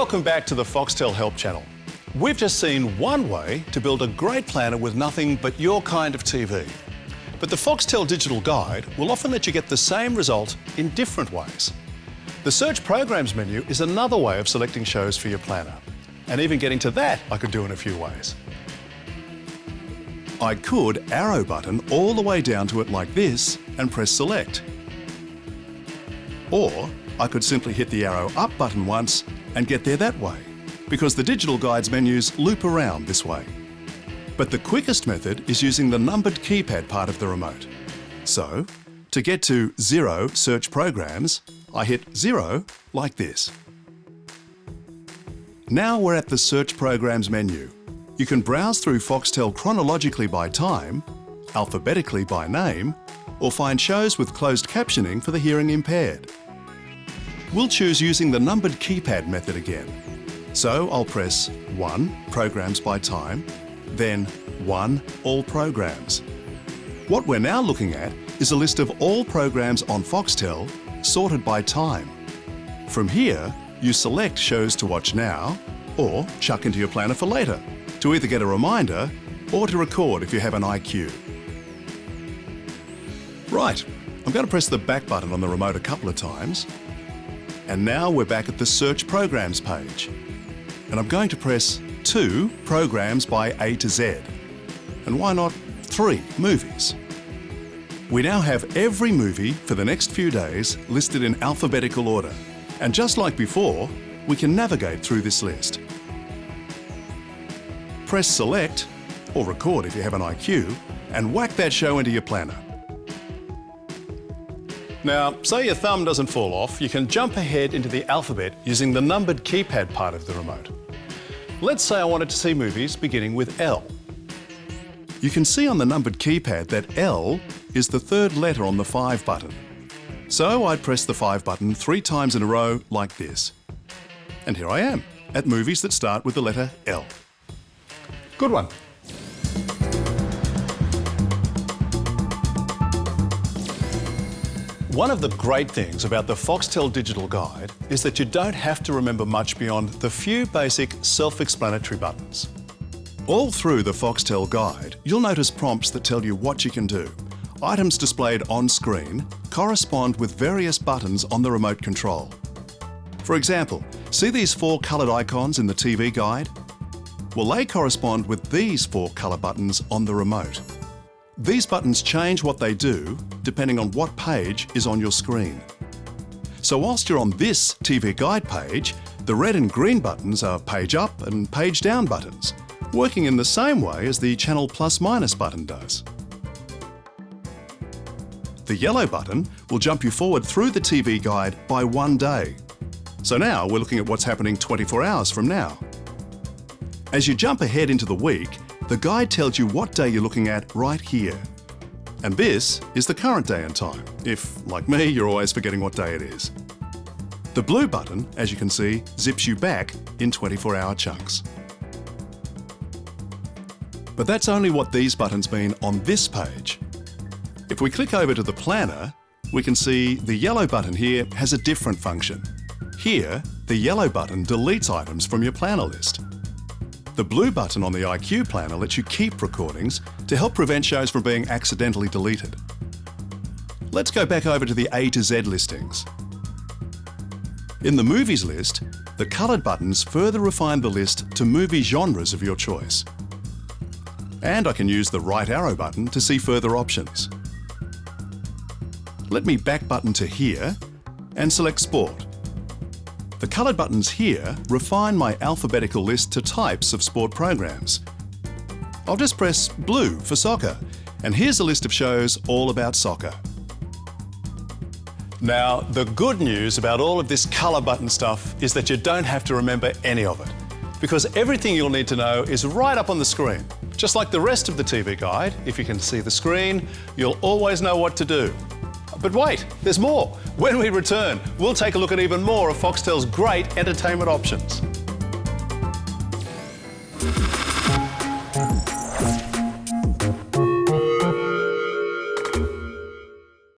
Welcome back to the Foxtel Help Channel. We've just seen one way to build a great planner with nothing but your kind of TV. But the Foxtel Digital Guide will often let you get the same result in different ways. The Search Programs menu is another way of selecting shows for your planner. And even getting to that I could do in a few ways. I could arrow button all the way down to it like this and press select. Or I could simply hit the arrow up button once and get there that way, because the Digital Guide's menus loop around this way. But the quickest method is using the numbered keypad part of the remote. So, to get to 0 Search Programs, I hit 0 like this. Now we're at the Search Programs menu. You can browse through Foxtel chronologically by time, alphabetically by name, or find shows with closed captioning for the hearing impaired. We'll choose using the numbered keypad method again. So I'll press 1 Programs by time, then 1 All Programs. What we're now looking at is a list of all programs on Foxtel sorted by time. From here, you select shows to watch now or chuck into your planner for later to either get a reminder or to record if you have an IQ. Right, I'm going to press the back button on the remote a couple of times. And now we're back at the Search Programs page. And I'm going to press 2 Programs by A to Z. And why not 3 movies? We now have every movie for the next few days listed in alphabetical order. And just like before, we can navigate through this list. Press select, or record if you have an IQ, and whack that show into your planner. Now, say your thumb doesn't fall off, you can jump ahead into the alphabet using the numbered keypad part of the remote. Let's say I wanted to see movies beginning with L. You can see on the numbered keypad that L is the third letter on the 5 button. So I'd press the 5 button 3 times in a row like this. And here I am, at movies that start with the letter L. Good one. One of the great things about the Foxtel Digital Guide is that you don't have to remember much beyond the few basic self-explanatory buttons. All through the Foxtel Guide, you'll notice prompts that tell you what you can do. Items displayed on screen correspond with various buttons on the remote control. For example, see these 4 coloured icons in the TV Guide? Well, they correspond with these 4 colour buttons on the remote. These buttons change what they do depending on what page is on your screen. So whilst you're on this TV Guide page, the red and green buttons are page up and page down buttons, working in the same way as the channel plus minus button does. The yellow button will jump you forward through the TV Guide by 1 day. So now we're looking at what's happening 24 hours from now. As you jump ahead into the week, the guide tells you what day you're looking at right here. And this is the current day and time, if, like me, you're always forgetting what day it is. The blue button, as you can see, zips you back in 24-hour chunks. But that's only what these buttons mean on this page. If we click over to the planner, we can see the yellow button here has a different function. Here, the yellow button deletes items from your planner list. The blue button on the IQ planner lets you keep recordings to help prevent shows from being accidentally deleted. Let's go back over to the A to Z listings. In the movies list, the coloured buttons further refine the list to movie genres of your choice. And I can use the right arrow button to see further options. Let me back button to here and select Sport. The coloured buttons here refine my alphabetical list to types of sport programs. I'll just press blue for soccer, and here's a list of shows all about soccer. Now, the good news about all of this colour button stuff is that you don't have to remember any of it, because everything you'll need to know is right up on the screen. Just like the rest of the TV Guide, if you can see the screen, you'll always know what to do. But wait, there's more. When we return, we'll take a look at even more of Foxtel's great entertainment options.